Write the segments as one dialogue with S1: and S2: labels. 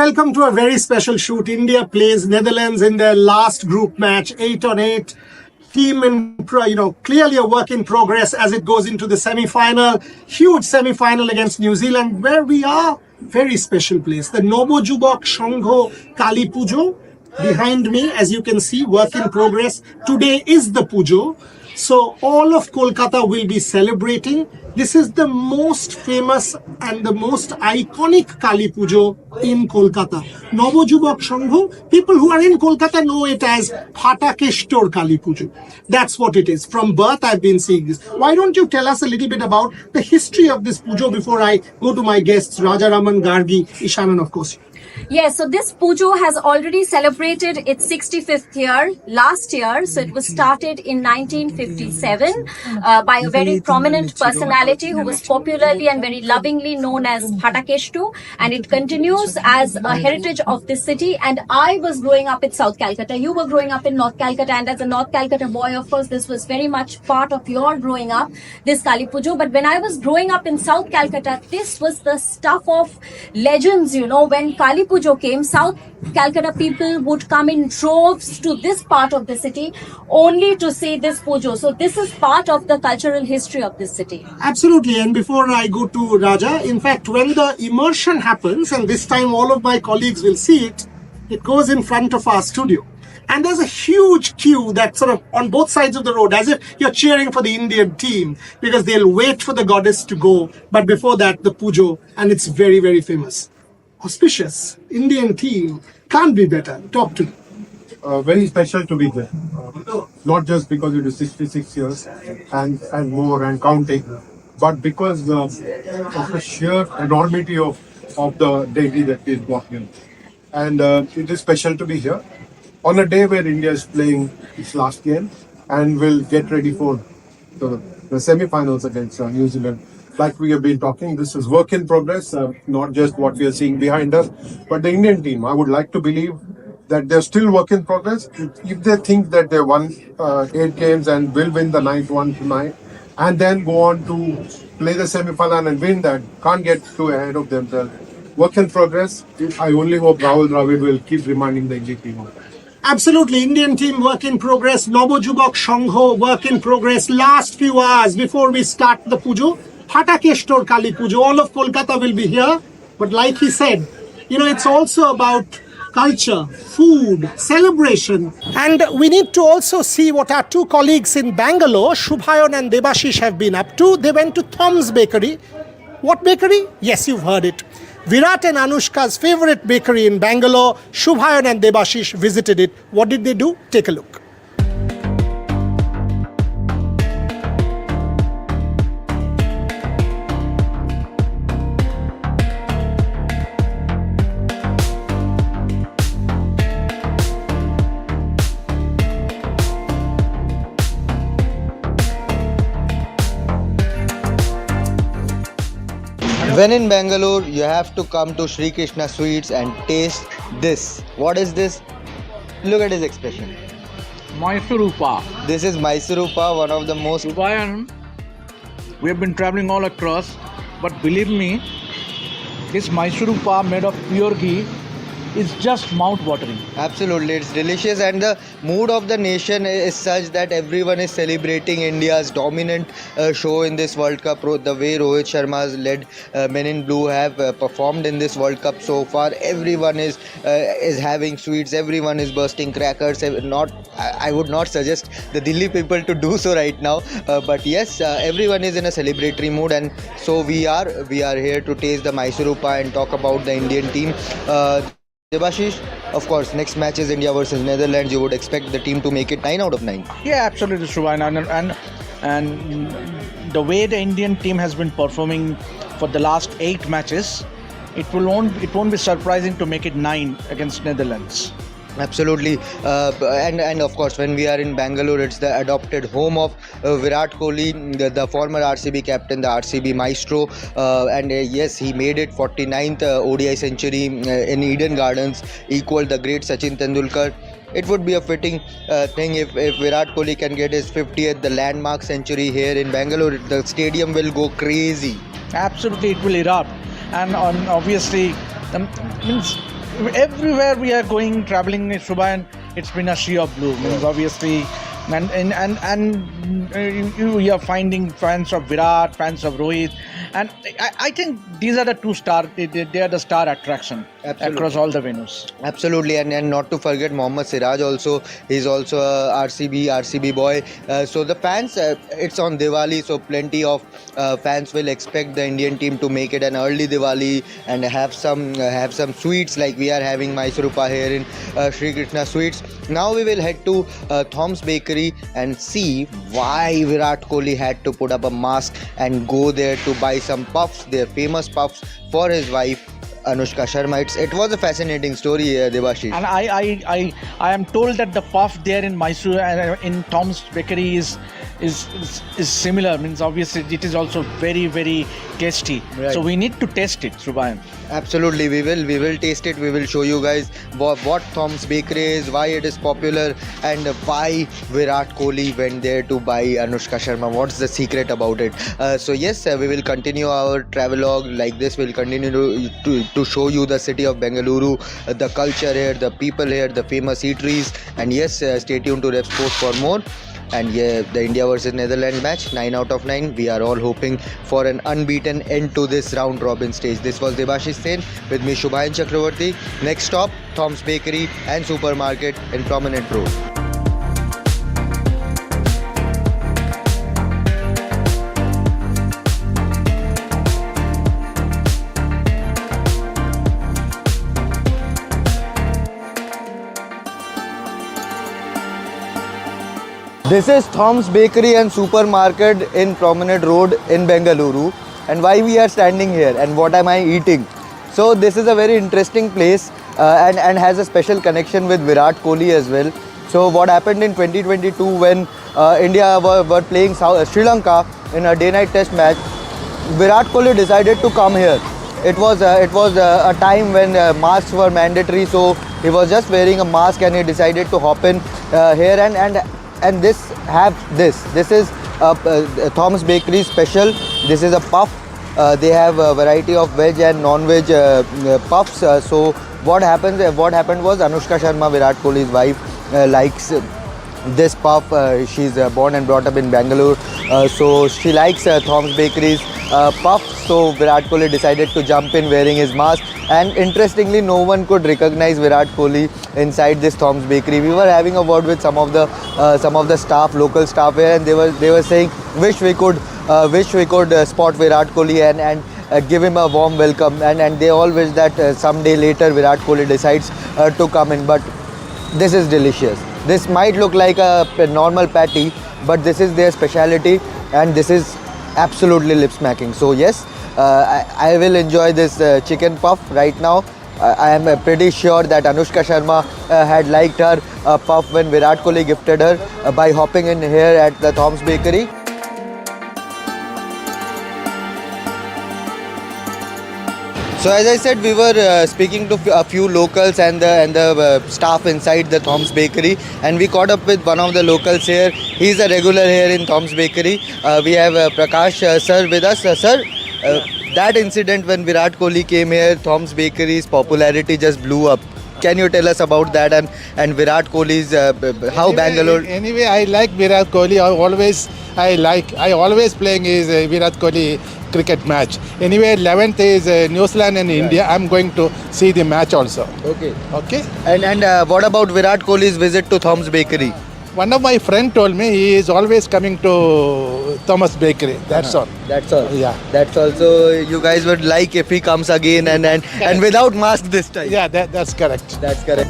S1: welcome to a very special shoot. India plays Netherlands in their last group match, 8-on-8. Team clearly a work in progress as it goes into the semi-final. Huge semi-final against New Zealand, where we are very special place. The Nobojubok Shangho Kali Pujo behind me, as you can see, work in progress. Today is the Pujo. So all of Kolkata will be celebrating. This is the most famous and the most iconic Kali Pujo in Kolkata. Nobojubok Shangho, people who are in Kolkata know it as Phatakeshtor Kali Pujo. That's what it is. From birth I've been seeing this. Why don't you tell us a little bit about the history of this Pujo before I go to my guests, Rajaraman, Gargi, Ishanan, of course.
S2: Yes, so this Pujo has already celebrated its 65th year last year. So it was started in 1957 by a very prominent personality who was popularly and very lovingly known as Phatakeshtu, and it continues as a heritage of this city. And I was growing up in South Calcutta. You were growing up in North Calcutta, and as a North Calcutta boy, of course, this was very much part of your growing up, this Kali Pujo. But when I was growing up in South Calcutta, this was the stuff of legends, when Kali Pujo came, South Calcutta people would come in droves to this part of the city only to see this Pujo. So this is part of the cultural history of this city.
S1: Absolutely. And before I go to Raja, in fact, when the immersion happens, and this time all of my colleagues will see it, it goes in front of our studio. And there's a huge queue that's sort of on both sides of the road, as if you're cheering for the Indian team, because they'll wait for the goddess to go. But before that, the Pujo, and it's very, very famous. Auspicious Indian team, can't be better. Talk to me.
S3: Very special to be there. Not just because it is 66 years and more and counting, but because of the sheer enormity of the deity that is brought here. And it is special to be here on a day where India is playing its last game and will get ready for the semi-finals against New Zealand. Like we have been talking, this is work in progress, not just what we are seeing behind us, but the Indian team. I would like to believe that they're still work in progress. If they think that they won 8 games and will win the 9th one tonight, and then go on to play the semi-final and win that, can't get too ahead of themselves. Work in progress. I only hope Rahul Dravid will keep reminding the Indian team of that.
S1: Absolutely. Indian team work in progress. Nobojubok Shangho work in progress. Last few hours before we start the Pujo, Phatakeshtor Kali Pujo. All of Kolkata will be here. But like he said, it's also about culture, food, celebration. And we need to also see what our two colleagues in Bangalore, Shubhayan and Debashish, have been up to. They went to Tom's Bakery. What bakery? Yes, you've heard it. Virat and Anushka's favorite bakery in Bangalore. Shubhayan and Debashish visited it. What did they do? Take a look.
S4: When in Bangalore, you have to come to Sri Krishna Sweets and taste this. What is this? Look at his expression.
S5: Mysurupa.
S4: This is Mysurupa, one of the most...
S5: Dubai, we have been traveling all across, but believe me, this Mysurupa made of pure ghee is just mouth-watering.
S4: Absolutely, it's delicious, and the mood of the nation is such that everyone is celebrating India's dominant show in this World Cup. The way Rohit Sharma's led Men in Blue have performed in this World Cup so far, everyone is having sweets, everyone is bursting crackers. I would not suggest the Delhi people to do so right now, but yes, everyone is in a celebratory mood, and so we are here to taste the Mysurupa and talk about the Indian team. Debashish, of course, next match is India versus Netherlands. You would expect the team to make it 9 out of 9.
S5: Yeah, absolutely, Shubhayan. And the way the Indian team has been performing for the last 8 matches, it won't be surprising to make it 9 against Netherlands.
S4: Absolutely, and of course, when we are in Bangalore, it's the adopted home of Virat Kohli, the former RCB captain, the RCB maestro, and yes, he made it 49th ODI century in Eden Gardens, equaled the great Sachin Tendulkar. It would be a fitting thing if Virat Kohli can get his 50th, the landmark century here in Bangalore. The stadium will go crazy.
S5: Absolutely, it will erupt, and obviously, everywhere we are going, traveling, Shubhayan, it's been a sea of blue. Means obviously, you are finding fans of Virat, fans of Rohit, and I think these are the two star. They are the star attraction across all the venues.
S4: Absolutely, and not to forget Mohammad Siraj also. He's also a RCB boy. So the fans, it's on Diwali, so plenty of fans will expect the Indian team to make it an early Diwali and have some sweets like we are having Mysurupa here in Sri Krishna Sweets. Now we will head to Tom's Bakery and see why Virat Kohli had to put up a mask and go there to buy some puffs, their famous puffs for his wife Anushka Sharma. It was a fascinating story, Debashish.
S5: And I am told that the puff there in Mysore in Tom's Bakery is similar. Means obviously it is also very tasty.
S4: Right.
S5: So we need to taste it, Shubhayan.
S4: Absolutely, we will taste it. We will show you guys what Tom's Bakery is, why it is popular, and why Virat Kohli went there to buy Anushka Sharma. What's the secret about it? So yes, we will continue our travelogue like this. We'll continue to show you the city of Bengaluru, the culture here, the people here, the famous eateries, and yes, stay tuned to Rep Sports for more. And yeah, the India versus Netherlands match, 9 out of 9. We are all hoping for an unbeaten end to this round robin stage. This was Debashish Sen with me, Shubhayan Chakravarti. Next stop, Tom's Bakery and Supermarket in Prominent Road. This is Tom's Bakery and Supermarket in Promenade Road in Bengaluru, and why we are standing here and what am I eating. So this is a very interesting place and has a special connection with Virat Kohli as well. So what happened in 2022 when India were playing Sri Lanka in a day-night test match, Virat Kohli decided to come here. It was a time when masks were mandatory, so he was just wearing a mask and he decided to hop in here and this is Tom's Bakery special. This is a puff. They have a variety of veg and non-veg puffs. So what happened was Anushka Sharma, Virat Kohli's wife, likes this puff. She's born and brought up in Bangalore, so she likes Tom's Bakery's puff. So Virat Kohli decided to jump in wearing his mask, and interestingly no one could recognize Virat Kohli inside this Tom's Bakery. We were having a word with some of the staff, local staff here, and they were saying wish we could spot Virat Kohli and give him a warm welcome, and they all wish that someday later Virat Kohli decides to come in. But this is delicious. This might look like a normal patty, but this is their speciality, and this is absolutely lip smacking. So yes, I will enjoy this chicken puff right now. I am pretty sure that Anushka Sharma had liked her puff when Virat Kohli gifted her by hopping in here at the Tom's Bakery. So as I said, we were speaking to a few locals and the staff inside the Tom's Bakery, and we caught up with one of the locals here. He's a regular here in Tom's Bakery. We have Prakash sir with us. Sir, that incident when Virat Kohli came here, Tom's Bakery's popularity just blew up. Can you tell us about that and Virat Kohli's how Bangalore?
S6: Anyway, I like Virat Kohli. I always playing is Virat Kohli cricket match. Anyway, 11th is New Zealand and India. I'm going to see the match also.
S4: Okay.
S6: Okay.
S4: And what about Virat Kohli's visit to Tom's Bakery?
S6: One of my friend told me he is always coming to Thomas Bakery. That's all.
S4: That's all.
S6: Yeah.
S4: That's also you guys would like if he comes again and without mask this time.
S6: Yeah, that's correct.
S4: That's correct.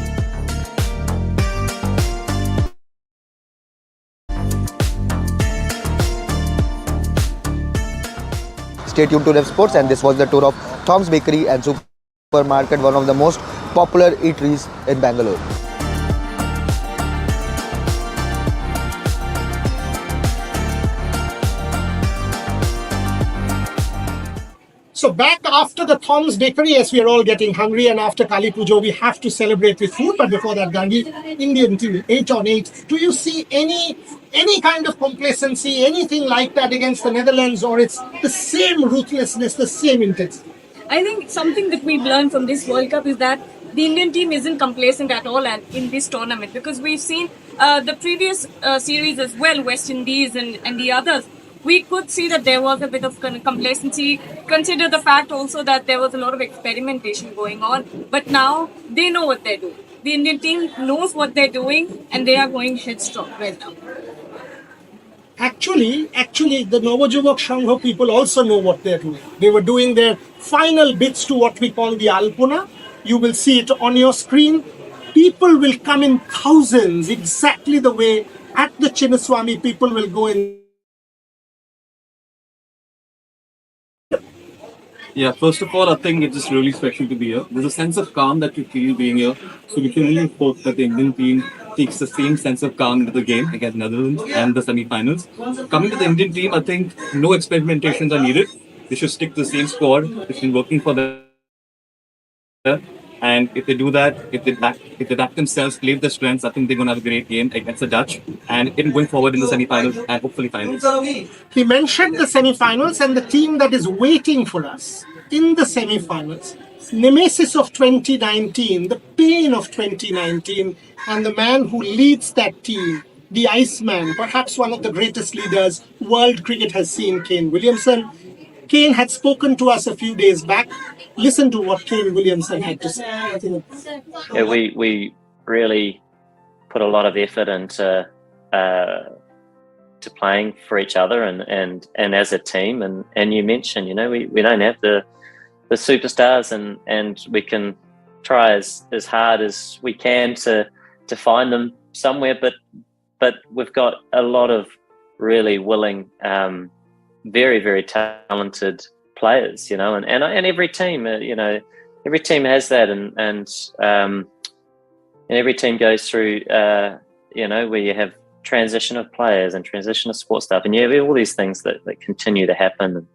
S4: Stay tuned to Rev Sports, and this was the tour of Tom's Bakery and Supermarket, one of the most popular eateries in Bangalore.
S1: So back after the Tom's Bakery, yes, we are all getting hungry, and after Kali Puja, we have to celebrate with food. But before that, Gandhi, Indian team, 8 on 8. Do you see any kind of complacency, anything like that against the Netherlands, or it's the same ruthlessness, the same intensity?
S2: I think something that we've learned from this World Cup is that
S7: the Indian team isn't complacent at all and in this tournament, because we've seen the previous series as well, West Indies and the others. We could see that there was a bit of complacency. Consider the fact also that there was a lot of experimentation going on, but now they know what they're doing. The Indian team knows what they're doing, and they are going headstrong right now.
S1: Actually, the Novojivok Shangho people also know what they're doing. They were doing their final bits to what we call the Alpuna. You will see it on your screen. People will come in thousands, exactly the way at the Chinnaswamy people will go in.
S8: Yeah, first of all, I think it's just really special to be here. There's a sense of calm that you feel being here. So we can really hope that the Indian team takes the same sense of calm into the game against Netherlands and the semi-finals. Coming to the Indian team, I think no experimentations are needed. They should stick to the same squad. It's been working for them. And if they do that, if they back themselves, play their strengths, I think they're going to have a great game against the Dutch and even going forward in the semi-finals and hopefully finals.
S1: He mentioned the semi-finals and the team that is waiting for us in the semi-finals. Nemesis of 2019, the pain of 2019, and the man who leads that team, the Iceman, perhaps one of the greatest leaders world cricket has seen, Kane Williamson. Kane had spoken to us a few days back. Listen to what Kane Williamson had to say.
S9: Yeah, we really put a lot of effort into to playing for each other and as a team. And you mentioned, we don't have the superstars and we can try as hard as we can to find them somewhere, but we've got a lot of really willing, very, very talented players, and every team, every team has that, and every team goes through, where you have transition of players and transition of sports stuff, and you have all these things that continue to happen. And,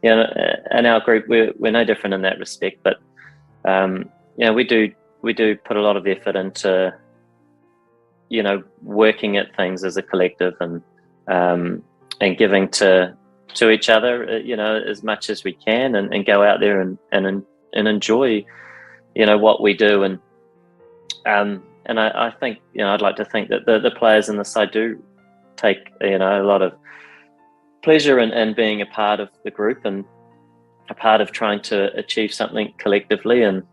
S9: in our group, we're no different in that respect, but we do put a lot of effort into, working at things as a collective and giving to each other, as much as we can, and go out there and enjoy, what we do. And I think, I'd like to think that the players in the side do take, a lot of pleasure in being a part of the group and a part of trying to achieve something collectively. And,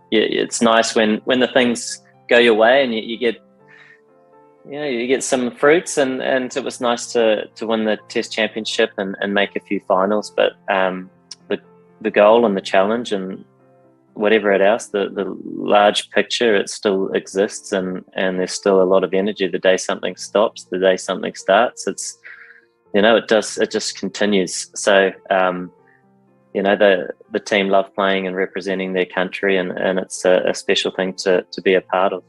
S9: it's nice when the things go your way and you get, you get some fruits, and it was nice to win the Test Championship and make a few finals. But the goal and the challenge and whatever else, the large picture, it still exists, and there's still a lot of energy. The day something stops, the day something starts, it's it just continues. So the team love playing and representing their country, and it's a special thing to be a part of.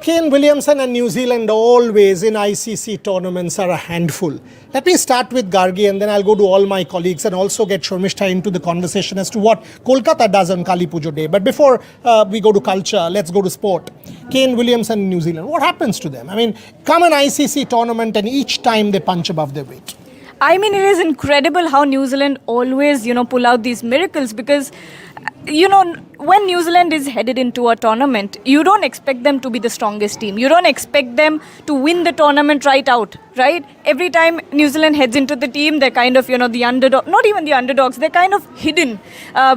S1: Kane Williamson and New Zealand always in ICC tournaments are a handful. Let me start with Gargi, and then I'll go to all my colleagues and also get Shomishta into the conversation as to what Kolkata does on Kali Pujo Day. But before we go to culture, let's go to sport. Kane Williamson and New Zealand, what happens to them? I mean, come an ICC tournament and each time they punch above their weight.
S7: I mean, it is incredible how New Zealand always, pull out these miracles, because when New Zealand is headed into a tournament, you don't expect them to be the strongest team. You don't expect them to win the tournament right out, right? Every time New Zealand heads into the team, they're kind of, the underdog, not even the underdogs, they're kind of hidden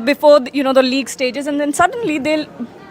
S7: before, the league stages. And then suddenly they'll,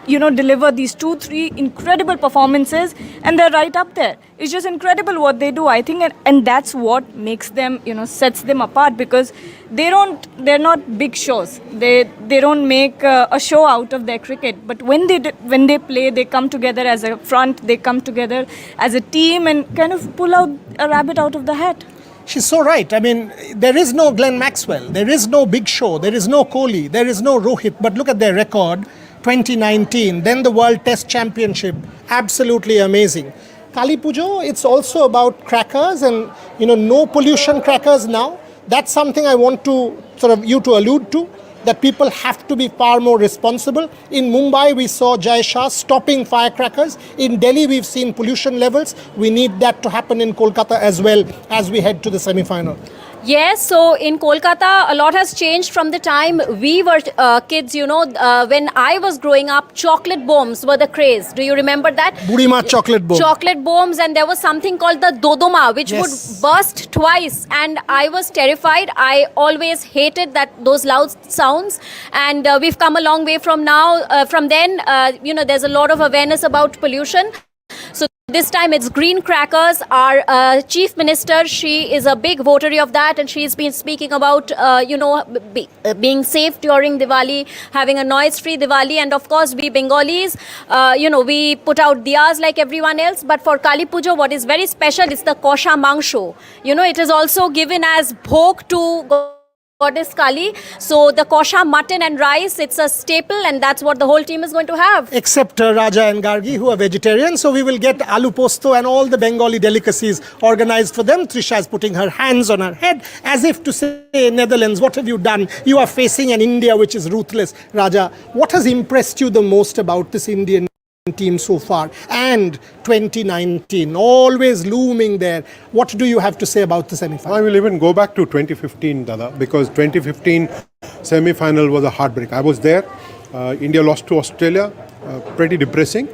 S7: deliver these 2-3 incredible performances, and they're right up there. It's just incredible what they do, I think, and that's what makes them, sets them apart, because they're not big shows. They don't make a show out of their cricket, but when they play, they come together as a front, they come together as a team and kind of pull out a rabbit out of the hat.
S1: She's so right. I mean, there is no Glenn Maxwell, there is no Big Show, there is no Kohli, there is no Rohit, but look at their record. 2019, then the World Test Championship, absolutely amazing. Kali Pujo, it's also about crackers and, no pollution crackers now. That's something I want to you to allude to, that people have to be far more responsible. In Mumbai, we saw Jai Shah stopping firecrackers. In Delhi, we've seen pollution levels. We need that to happen in Kolkata as well as we head to the semi-final.
S2: Yes, so in Kolkata, a lot has changed from the time we were kids. When I was growing up, chocolate bombs were the craze. Do you remember that?
S1: Burima chocolate bomb.
S2: Chocolate bombs, and there was something called the dodoma, which
S1: Yes.
S2: would burst twice, and I was terrified. I always hated those loud sounds, and we've come a long way from now. From then, there's a lot of awareness about pollution. So this time it's green crackers. Our chief minister, she is a big votary of that, and she's been speaking about being safe during Diwali, having a noise-free Diwali, and of course we Bengalis, we put out diyas like everyone else. But for Kali Puja, what is very special is the kosha mangsho. It is also given as bhog to Goddess Kali. So the kosha mutton and rice, it's a staple, and that's what the whole team is going to have.
S1: Except Raja and Gargi, who are vegetarians. So we will get aloo posto and all the Bengali delicacies organized for them. Trisha is putting her hands on her head as if to say, Netherlands, what have you done? You are facing an India which is ruthless. Raja, what has impressed you the most about this Indian team so far? And 2019, always looming there. What do you have to say about the semi-final?
S3: I will even go back to 2015, Dada, because 2015 semi-final was a heartbreak. I was there. India lost to Australia. Pretty depressing.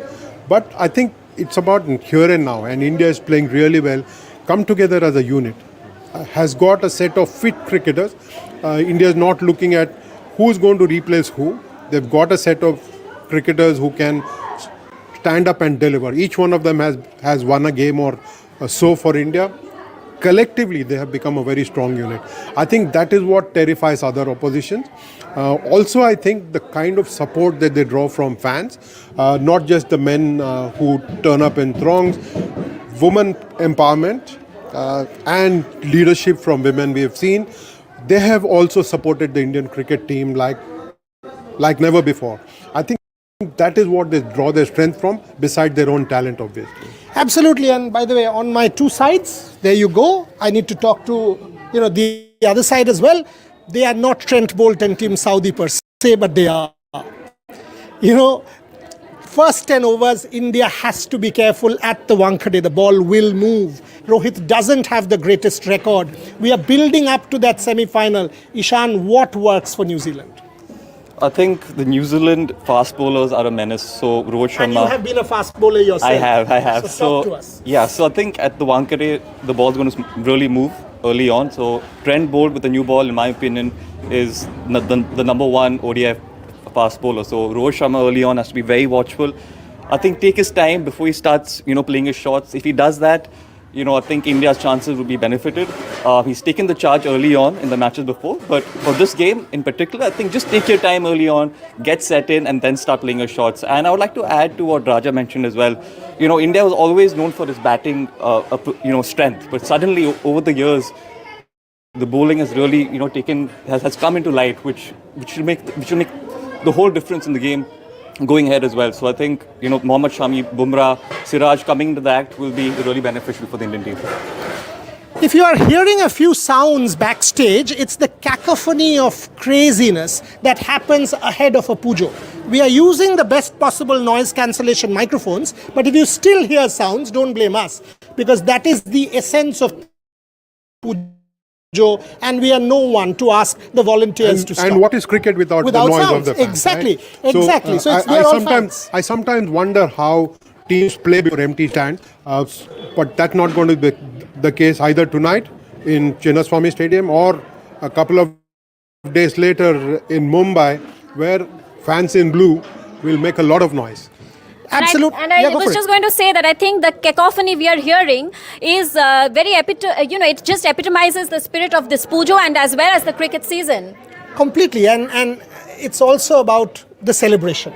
S3: But I think it's about here and now. And India is playing really well. Come together as a unit. Has got a set of fit cricketers. India is not looking at who's going to replace who. They've got a set of cricketers who can stand up and deliver. Each one of them has won a game or so for India. Collectively, they have become a very strong unit. I think that is what terrifies other oppositions. Also, I think the kind of support that they draw from fans, not just the men who turn up in throngs, women empowerment and leadership from women we have seen. They have also supported the Indian cricket team like never before. I think that is what they draw their strength from, beside their own talent, obviously.
S1: Absolutely. And by the way, on my two sides, there you go. I need to talk to the other side as well. They are not Trent Bolt and Team Saudi per se, but they are. First 10 overs, India has to be careful at the Wankhede. The ball will move. Rohit doesn't have the greatest record. We are building up to that semi-final. Ishan, what works for New Zealand?
S8: I think the New Zealand fast bowlers are a menace. So Rohit Sharma.
S1: And you have been a fast bowler yourself.
S8: I have.
S1: So talk to us.
S8: Yeah, so I think at the Wankhede, the ball's going to really move early on. So Trent Bolt with the new ball, in my opinion, is the number one ODI fast bowler. So Rohit Sharma early on has to be very watchful. I think take his time before he starts, playing his shots. If he does that, I think India's chances will be benefited. He's taken the charge early on in the matches before, but for this game in particular, I think just take your time early on, get set in, and then start playing your shots. And I would like to add to what Raja mentioned as well. India was always known for its batting, strength, but suddenly over the years, the bowling has really, has come into light, which will make the whole difference in the game going ahead as well. So I think, Mohammad Shami, Bumrah, Siraj coming into the act will be really beneficial for the Indian team.
S1: If you are hearing a few sounds backstage, it's the cacophony of craziness that happens ahead of a pujo. We are using the best possible noise cancellation microphones, but if you still hear sounds, don't blame us, because that is the essence of pujo. And we are no one to ask the volunteers to stop.
S3: And what is cricket without the noise
S1: sounds?
S3: of the fans?
S1: Exactly,
S3: right?
S1: exactly. So it's all fans.
S3: I sometimes wonder how teams play before empty stands, but that's not going to be the case either tonight in Chinnaswamy Stadium or a couple of days later in Mumbai, where fans in blue will make a lot of noise.
S1: Absolutely.
S2: And I was just going to say that I think the cacophony we are hearing is it just epitomizes the spirit of this pujo and as well as the cricket season.
S1: Completely. And it's also about the celebration.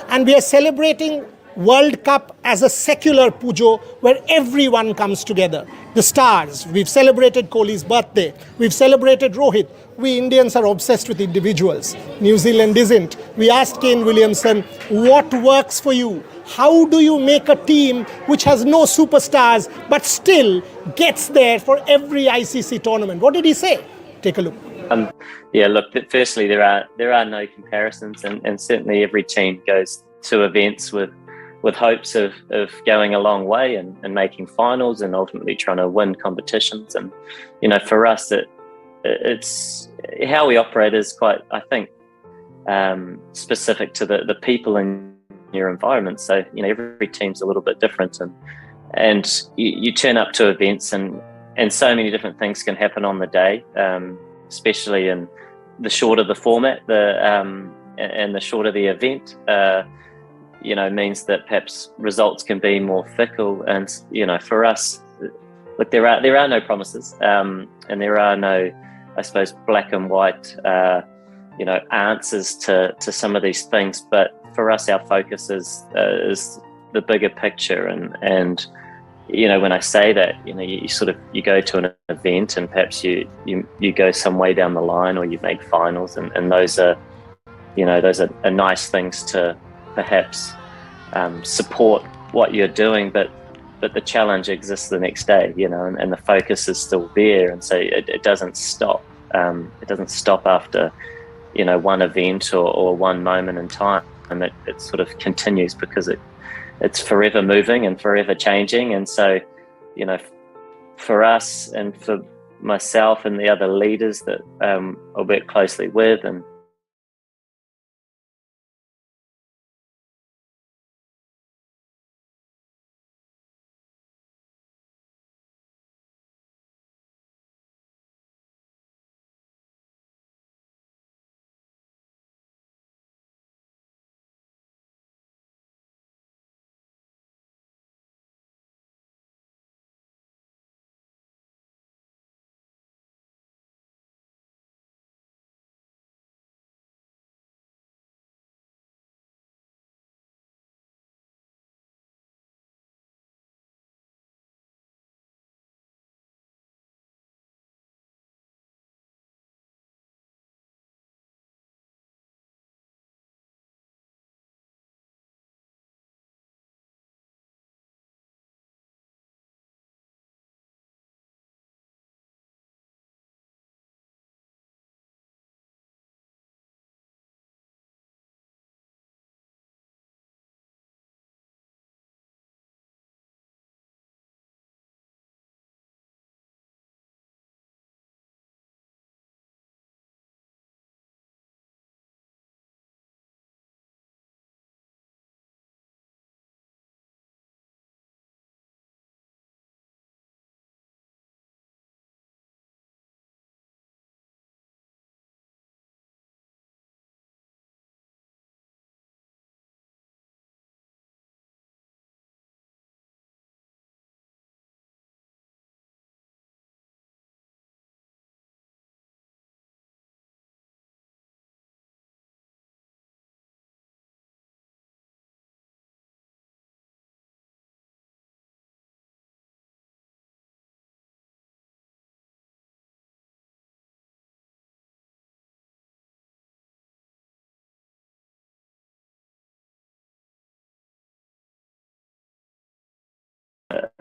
S1: And we are celebrating World Cup as a secular pujo where everyone comes together. The stars. We've celebrated Kohli's birthday. We've celebrated Rohit. We Indians are obsessed with individuals. New Zealand isn't. We asked Kane Williamson, what works for you? How do you make a team which has no superstars but still gets there for every ICC tournament? What did he say? Take a look.
S9: Firstly, there are no comparisons, and certainly every team goes to events with hopes of going a long way and making finals and ultimately trying to win competitions. And, for us, it's how we operate is quite, I think, specific to the people in your environment. So every team's a little bit different, and you turn up to events, and so many different things can happen on the day, especially in the shorter the format, and the shorter the event, means that perhaps results can be more fickle. And for us, look, there are no promises, and there are no, I suppose, black and white answers to some of these things. But for us, our focus is the bigger picture, and when I say that, you go to an event, and perhaps you go some way down the line, or you make finals, and those are nice things to perhaps support what you're doing, but the challenge exists the next day, and the focus is still there, and so it doesn't stop. It doesn't stop after one event or one moment in time, and it sort of continues, because it's forever moving and forever changing. And so for us, and for myself and the other leaders that I work closely with, and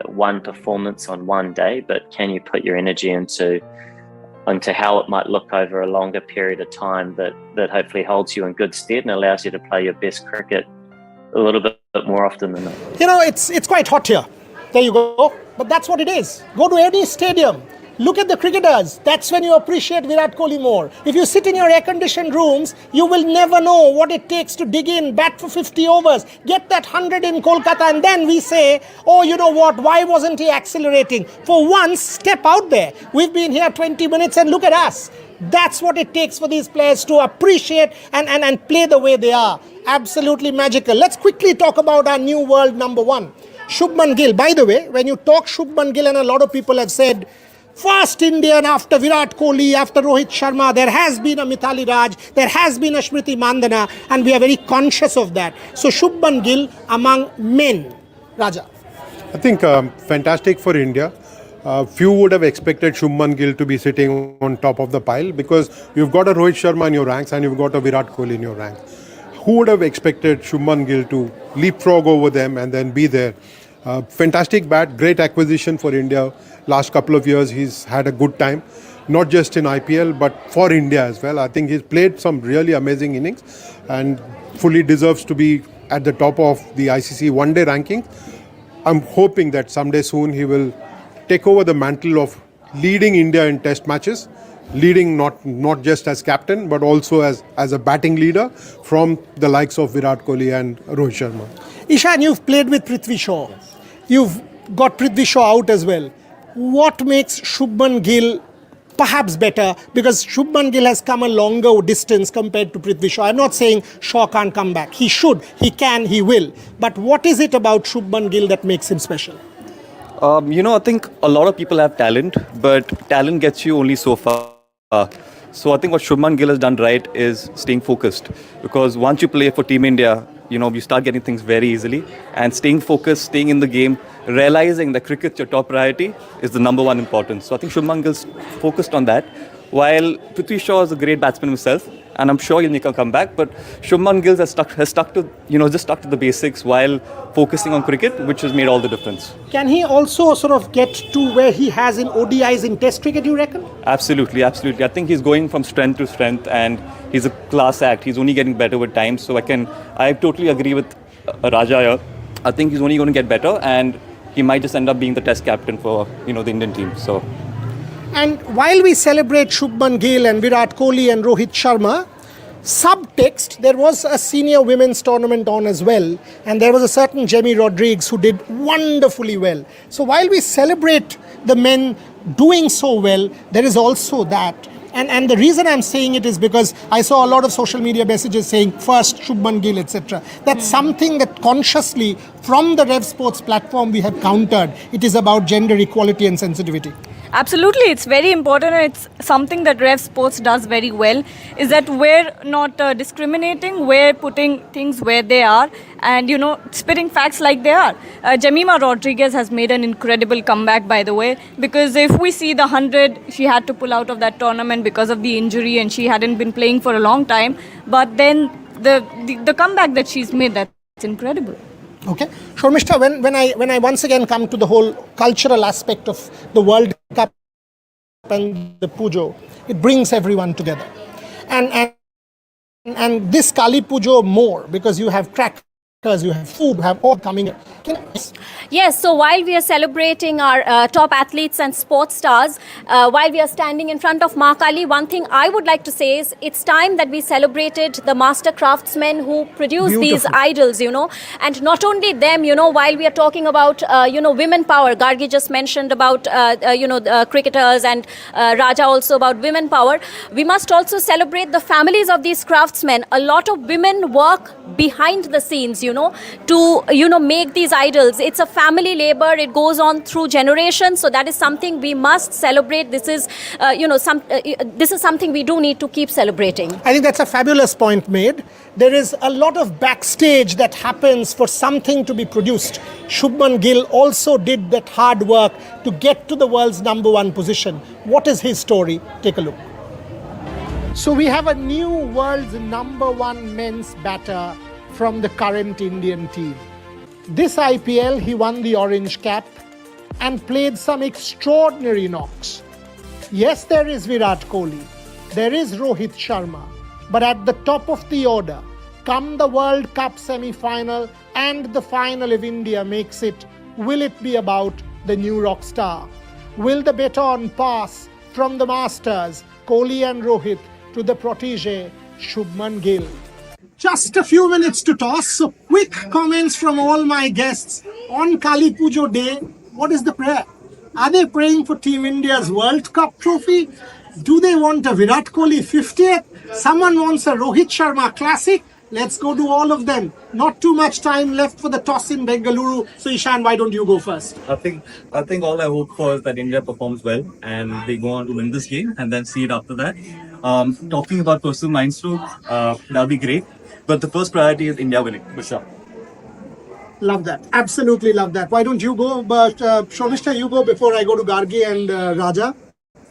S9: one performance on one day, but can you put your energy into how it might look over a longer period of time that hopefully holds you in good stead and allows you to play your best cricket a little bit more often than not.
S1: It's quite hot here. There you go. But that's what it is. Go to any stadium. Look at the cricketers. That's when you appreciate Virat Kohli more. If you sit in your air-conditioned rooms, you will never know what it takes to dig in, bat for 50 overs, get that 100 in Kolkata, and then we say, oh, you know what, why wasn't he accelerating? For once, step out there. We've been here 20 minutes and look at us. That's what it takes for these players to appreciate and play the way they are. Absolutely magical. Let's quickly talk about our new world number one, Shubman Gill. By the way, when you talk Shubman Gill, and a lot of people have said, first Indian after Virat Kohli, after Rohit Sharma, there has been a Mithali Raj, there has been a Smriti Mandana, and we are very conscious of that. So Shubman Gill among men. Raja.
S3: I think fantastic for India. Few would have expected Shubman Gill to be sitting on top of the pile, because you've got a Rohit Sharma in your ranks and you've got a Virat Kohli in your ranks. Who would have expected Shubman Gill to leapfrog over them and then be there? Fantastic bat, great acquisition for India. Last couple of years he's had a good time, not just in IPL but for India as well. I think he's played some really amazing innings and fully deserves to be at the top of the ICC one-day ranking. I'm hoping that someday soon he will take over the mantle of leading India in test matches leading not just as captain but also as a batting leader from the likes of Virat Kohli and Rohit Sharma.
S1: Ishan, you've played with Prithvi Shaw. You've got Prithvi Shaw out as well. What makes Shubman Gill perhaps better? Because Shubman Gill has come a longer distance compared to Prithvi Shaw. I'm not saying Shaw can't come back. He should, he can, he will. But what is it about Shubman Gill that makes him special?
S8: I think a lot of people have talent, but talent gets you only so far. So I think what Shubman Gill has done right is staying focused. Because once you play for Team India, you start getting things very easily. And staying focused, staying in the game, realizing that cricket's your top priority is the number one importance. So I think Shubman Gill's focused on that. While Prithvi Shaw is a great batsman himself, and I'm sure he'll make a comeback, but Shubman Gill has stuck to the basics while focusing on cricket, which has made all the difference.
S1: Can he also sort of get to where he has in ODIs in Test cricket, you reckon?
S8: Absolutely. I think he's going from strength to strength, and he's a class act. He's only getting better with time. So I totally agree with Raja here. I think he's only going to get better, and he might just end up being the Test captain for the Indian team. So.
S1: And while we celebrate Shubman Gill and Virat Kohli and Rohit Sharma, subtext, there was a senior women's tournament on as well, and there was a certain Jamie Rodrigues who did wonderfully well. So while we celebrate the men doing so well, there is also that. And the reason I'm saying it is because I saw a lot of social media messages saying first Shubman Gill, etc. That's something that consciously from the Rev Sports platform we have countered. It is about gender equality and sensitivity.
S7: Absolutely, it's very important, and it's something that Rev Sports does very well, is that we're not discriminating, we're putting things where they are and, spitting facts like they are. Jemima Rodriguez has made an incredible comeback, by the way, because if we see the 100, she had to pull out of that tournament because of the injury and she hadn't been playing for a long time, but then the comeback that she's made, that's incredible.
S1: Okay, Shormishta, when I once again come to the whole cultural aspect of the World Cup and the Pujo, it brings everyone together, and this Kali Pujo more because you have crackers, you have food, you have all coming in.
S2: Yes, so while we are celebrating our top athletes and sports stars, while we are standing in front of Ma Kali, one thing I would like to say is it's time that we celebrated the master craftsmen who produce these idols, and not only them, while we are talking about, women power, Gargi just mentioned about, cricketers and Raja also about women power, we must also celebrate the families of these craftsmen. A lot of women work behind the scenes, to, make these idols. It's a family labor. It goes on through generations. So that is something we must celebrate. This is, this is something we do need to keep celebrating.
S1: I think that's a fabulous point made. There is a lot of backstage that happens for something to be produced. Shubman Gill also did that hard work to get to the world's #1 position. What is his story? Take a look. So we have a new world's #1 men's batter from the current Indian team. This IPL, he won the orange cap and played some extraordinary knocks. Yes, there is Virat Kohli, there is Rohit Sharma, but at the top of the order, come the World Cup semi-final and the final if India makes it, will it be about the new rock star? Will the baton pass from the masters, Kohli and Rohit, to the protege, Shubman Gill? Just a few minutes to toss. So quick comments from all my guests on Kali Pujo Day. What is the prayer? Are they praying for Team India's World Cup trophy? Do they want a Virat Kohli 50th? Someone wants a Rohit Sharma classic? Let's go do all of them. Not too much time left for the toss in Bengaluru. So Ishan, why don't you go first?
S8: I think all I hope for is that India performs well and they go on to win this game and then see it after that. Talking about personal mindstroke, that'll be great. But the first priority is India winning, for sure.
S1: Love that. Absolutely love that. Why don't you go? But Shomishta, you go before I go to Gargi and Raja.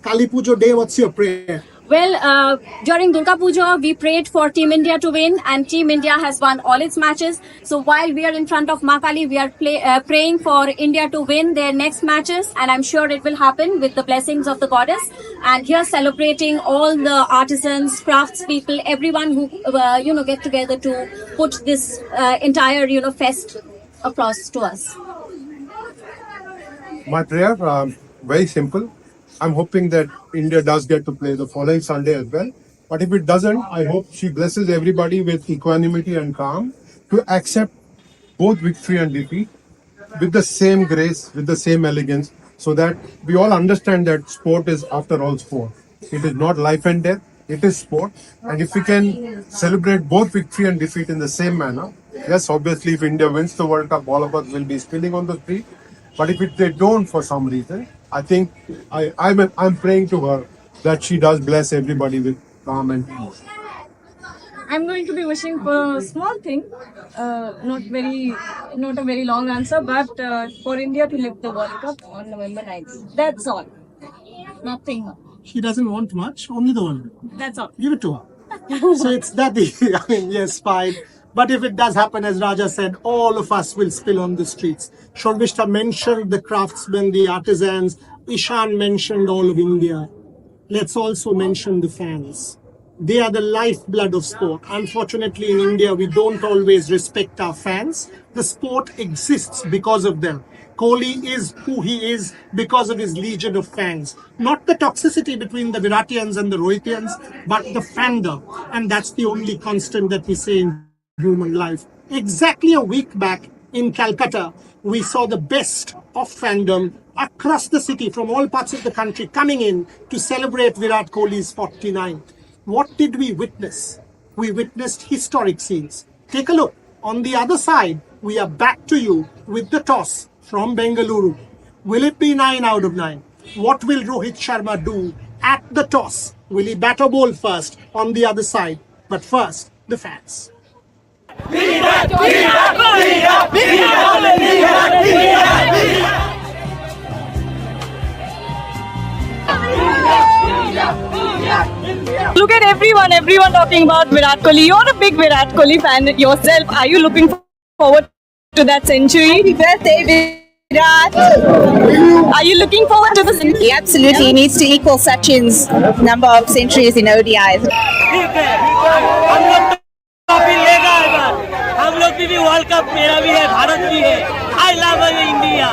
S1: Kali Pujo Day, what's your prayer?
S2: Well, during Durga Puja, we prayed for Team India to win, and Team India has won all its matches. So while we are in front of Ma Kali, we are praying for India to win their next matches, and I'm sure it will happen with the blessings of the goddess. And here celebrating all the artisans, craftspeople, everyone who get together to put this entire fest across to us.
S3: My prayer, very simple. I'm hoping that India does get to play the following Sunday as well. But if it doesn't, I hope she blesses everybody with equanimity and calm to accept both victory and defeat with the same grace, with the same elegance, so that we all understand that sport is, after all, sport. It is not life and death, it is sport. And if we can celebrate both victory and defeat in the same manner, yes, obviously, if India wins the World Cup, all of us will be spilling on the street. But if they don't for some reason, I think I'm praying to her that she does bless everybody with calm and peace.
S7: I'm going to be wishing for a small thing, not a very long answer, but for India to lift the World Cup on November 9th. That's all. Nothing more.
S1: She doesn't want much, only the one.
S7: That's all.
S1: Give it to her. So it's that easy. I mean, yes, fine. But if it does happen, as Raja said, all of us will spill on the streets. Shorvishta mentioned the craftsmen, the artisans. Ishan mentioned all of India. Let's also mention the fans. They are the lifeblood of sport. Unfortunately, in India, we don't always respect our fans. The sport exists because of them. Kohli is who he is because of his legion of fans. Not the toxicity between the Viratians and the Rohitians, but the fandom. And that's the only constant that we say in human life. Exactly a week back in Calcutta, we saw the best of fandom across the city from all parts of the country coming in to celebrate Virat Kohli's 49th. What did we witness? We witnessed historic scenes. Take a look. On the other side, we are back to you with the toss from Bengaluru. Will it be 9 out of 9? What will Rohit Sharma do at the toss? Will he bat or bowl first on the other side? But first, the fans.
S7: Look at everyone talking about Virat Kohli. You're a big Virat Kohli fan yourself. Are you looking forward to that century?
S10: Happy birthday, Virat.
S7: Are you looking forward to the century?
S10: He absolutely needs to equal Sachin's number of centuries in ODIs.
S11: हम लोग भी world cup मेरा भी है भारत भी है I love India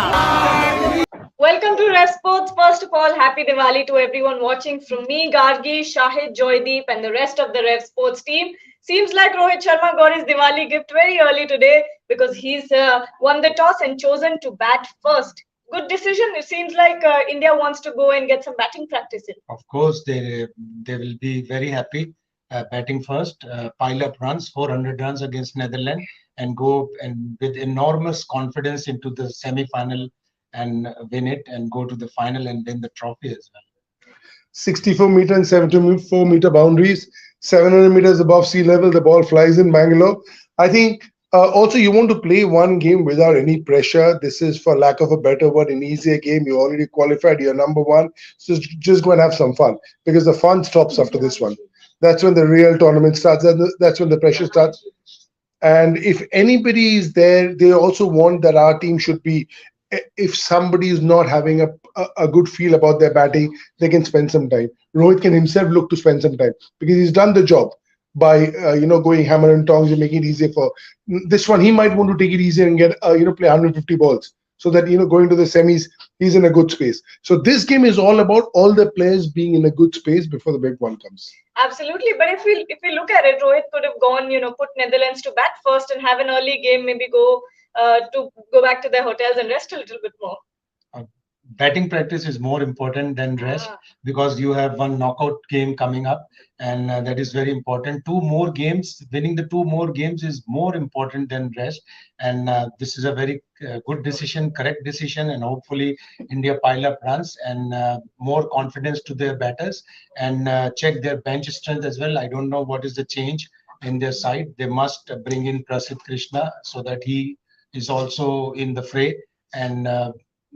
S2: Welcome to Rev Sports. First of all, happy Diwali to everyone watching. From me, Gargi, Shahid, Joydeep, and the rest of the Rev Sports team. Seems like Rohit Sharma got his Diwali gift very early today because he's won the toss and chosen to bat first. Good decision. It seems like India wants to go and get some batting practice in.
S12: Of course, they will be very happy batting first, pile up runs, 400 runs against Netherlands, and go and with enormous confidence into the semi-final and win it and go to the final and win the trophy as well.
S3: 64 meter and 74 meter boundaries, 700 meters above sea level, the ball flies in Bangalore. I think also you want to play one game without any pressure. This is, for lack of a better word, an easier game. You already qualified, you're number one. So just go and have some fun, because the fun stops after this one. That's when the real tournament starts. That's when the pressure starts. And if anybody is there, they also want that our team should be, if somebody is not having a good feel about their batting, they can spend some time. Rohit can himself look to spend some time because he's done the job by going hammer and tongs and making it easier for this one. He might want to take it easier and get play 150 balls so that going to the semis he's in a good space. So this game is all about all the players being in a good space before the big one comes.
S2: Absolutely, but if we look at it, Rohit could have gone, put Netherlands to bat first and have an early game, maybe go back to their hotels and rest a little bit more.
S12: Batting practice is more important than rest because you have one knockout game coming up, and that is very important. Two more games, winning the two more games is more important than rest, and this is a very good decision, correct decision, and hopefully India pile up runs and more confidence to their batters and check their bench strength as well. I don't know what is the change in their side. They must bring in Prasidh Krishna so that he is also in the fray and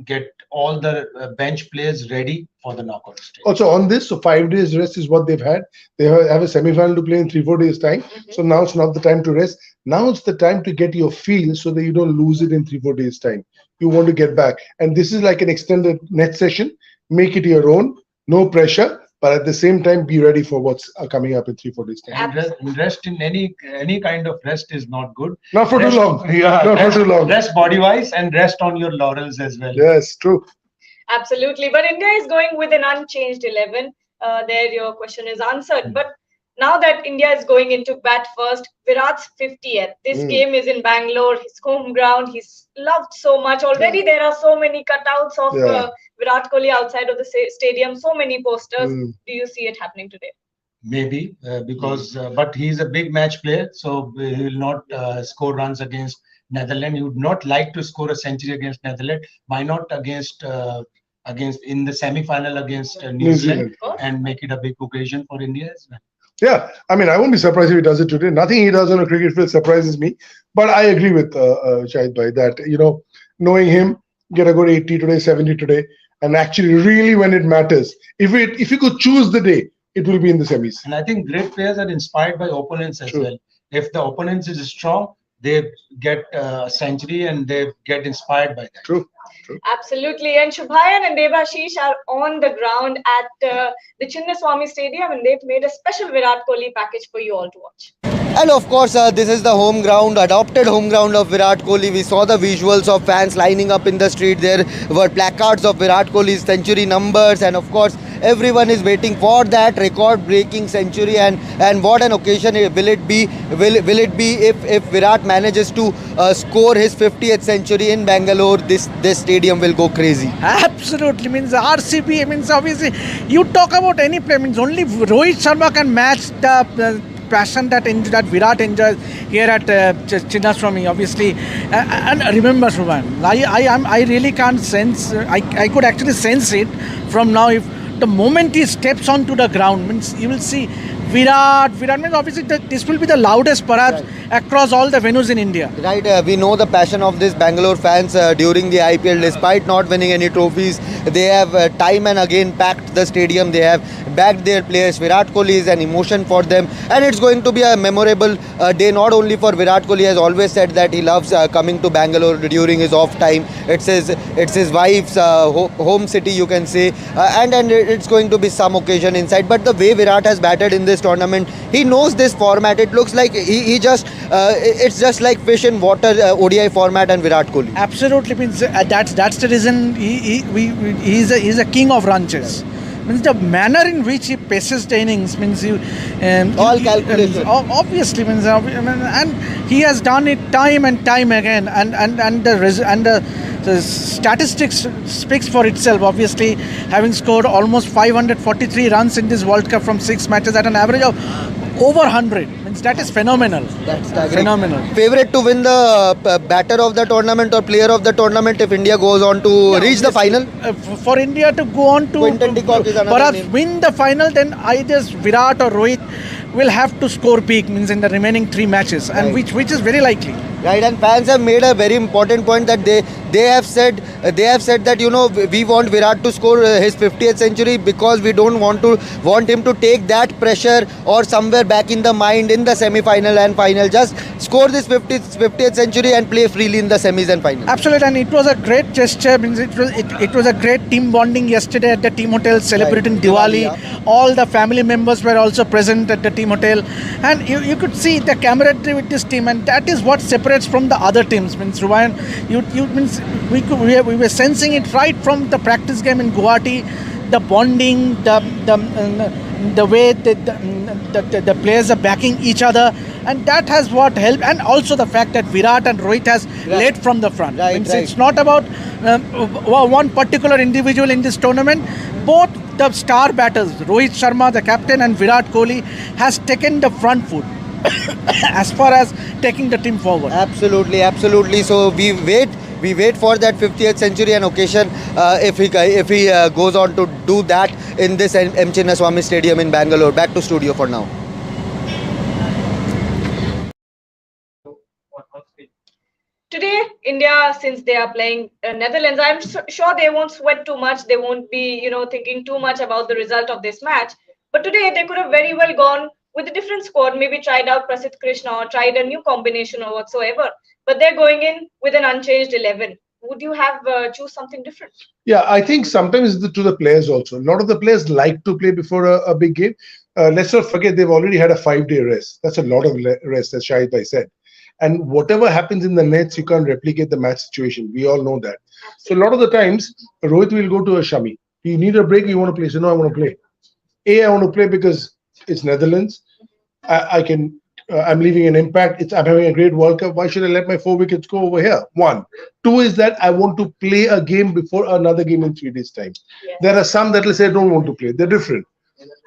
S12: get all the bench players ready for the knockout stage.
S3: Also on this, so 5 days rest is what they've had. They have a semi-final to play in 3-4 days time. So now it's not the time to rest. Now it's the time to get your feel so that you don't lose it in 3-4 days time. You want to get back. And this is like an extended net session. Make it your own, no pressure, but at the same time be ready for what's coming up in 3-4 days time.
S12: And rest in any kind of rest is not good.
S3: Not for too long. Yeah, not for too long.
S12: Rest body wise and rest on your laurels as well.
S3: Yes, true.
S7: Absolutely. But India is going with an unchanged 11. There, your question is answered. But now that India is going into bat first, Virat's 50th. This game is in Bangalore, his home ground. He's loved so much. Already there are so many cutouts of Virat Kohli outside of the stadium, so many posters. Do you see it happening today?
S12: Maybe because, but he's a big match player, so he will not score runs against Netherlands. He would not like to score a century against Netherlands. Why not against in the semi-final against New Zealand and make it a big occasion for India as well?
S13: Yeah, I mean, I won't be surprised if he does it today. Nothing he does on a cricket field surprises me. But I agree with Shahid Bhai that, knowing him, get a good 80 today, 70 today, and actually really when it matters, if you could choose the day, it will be in the semis.
S12: And I think great players are inspired by opponents as well. If the opponent is strong, they get a century and they get inspired by that.
S13: True.
S7: Absolutely. And Shubhayan and Devashish are on the ground at the Chinnaswamy Stadium, and they've made a special Virat Kohli package for you all to watch.
S4: And of course, this is the home ground, adopted home ground of Virat Kohli. We saw the visuals of fans lining up in the street. There were placards of Virat Kohli's century numbers, and of course, everyone is waiting for that record-breaking century. And what an occasion will it be? Will it be if Virat manages to score his 50th century in Bangalore? This stadium will go crazy.
S5: Absolutely, means RCB, means obviously you talk about any player, means only Rohit Sharma can match the passion that Virat enjoys here at Chinnaswamy, obviously. And remember, Shubhan, I really can't sense, I could actually sense it from now. If the moment he steps onto the ground, means you will see Virat means obviously this will be the loudest perhaps across all the venues in India.
S4: Right, we know the passion of these Bangalore fans during the IPL. Despite not winning any trophies, they have time and again packed the stadium. They have backed their players. Virat Kohli is an emotion for them, and it's going to be a memorable day not only for Virat Kohli. He has always said that he loves coming to Bangalore during his off time. It's his wife's home city, you can say, and it's going to be some occasion inside. But the way Virat has batted in this tournament, he knows this format. It looks like it's just like fish in water, ODI format and Virat Kohli.
S5: Absolutely, means that's the reason he's a king of run chase. Means the manner in which he paces the innings means
S4: all calculation.
S5: Obviously, means and he has done it time and time again, and the statistics speaks for itself. Obviously, having scored almost 543 runs in this World Cup from 6 matches at an average of over 100. Means that is phenomenal.
S4: That's
S5: phenomenal.
S4: Favorite to win the batter of the tournament or player of the tournament if India goes on to reach the final?
S5: For India to go on to perhaps win the final, then either Virat or Rohit will have to score big, means in the remaining 3 matches, and which is very likely.
S4: Right, and fans have made a very important point that they have said that we want Virat to score his 50th century because we don't want him to take that pressure or somewhere back in the mind in the semi-final and final. Just score this 50th century and play freely in the semis and final.
S5: Absolutely, and it was a great gesture. Means it was a great team bonding yesterday at the team hotel celebrating Diwali. All the family members were also present at the team hotel, and you could see the camaraderie with this team, and that is what separates from the other teams. Means Rubayan, means we were sensing it right from the practice game in Guwahati, the bonding, the way the players are backing each other, and that has what helped, and also the fact that Virat and Rohit has led from the front. It's not about one particular individual in this tournament. Both the star batters, Rohit Sharma, the captain, and Virat Kohli, has taken the front foot as far as taking the team forward.
S4: Absolutely. So we wait for that 50th century and occasion if he goes on to do that in this M. Chinnaswamy Stadium in Bangalore. Back to studio for now.
S7: Today, India, since they are playing Netherlands, I'm sure they won't sweat too much. They won't be, thinking too much about the result of this match. But today, they could have very well gone with a different squad, maybe tried out Prasidh Krishna or tried a new combination or whatsoever. But they're going in with an unchanged 11. Would you have choose something different?
S13: Yeah, I think sometimes to the players also. A lot of the players like to play before a big game. Let's not forget they've already had a 5-day rest. That's a lot of rest, as Shahid Bhai said. And whatever happens in the nets, you can't replicate the match situation. We all know that. So a lot of the times, Rohit will go to a Shami. You need a break, you want to play. So no, I want to play. I want to play because it's Netherlands. I can. I'm leaving an impact. I'm having a great World Cup. Why should I let my 4 wickets go over here? One. Two is that I want to play a game before another game in 3 days' time. Yes. There are some that will say I don't want to play. They're different.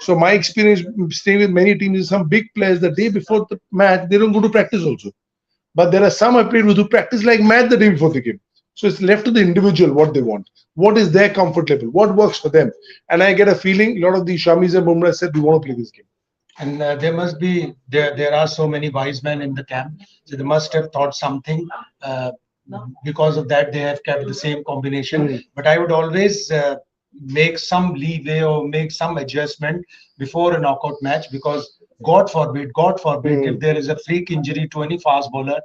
S13: So my experience staying with many teams is some big players the day before the match they don't go to practice also. But there are some I played with who practice like mad the day before the game. So it's left to the individual what they want. What is their comfort level? What works for them? And I get a feeling a lot of these Shamis and Bumrah said we want to play this game.
S12: And there must be there are so many wise men in the camp, so they must have thought something. Because of that, they have kept the same combination. But I would always make some leeway or make some adjustment before a knockout match, because God forbid, if there is a freak injury to any fast bowler,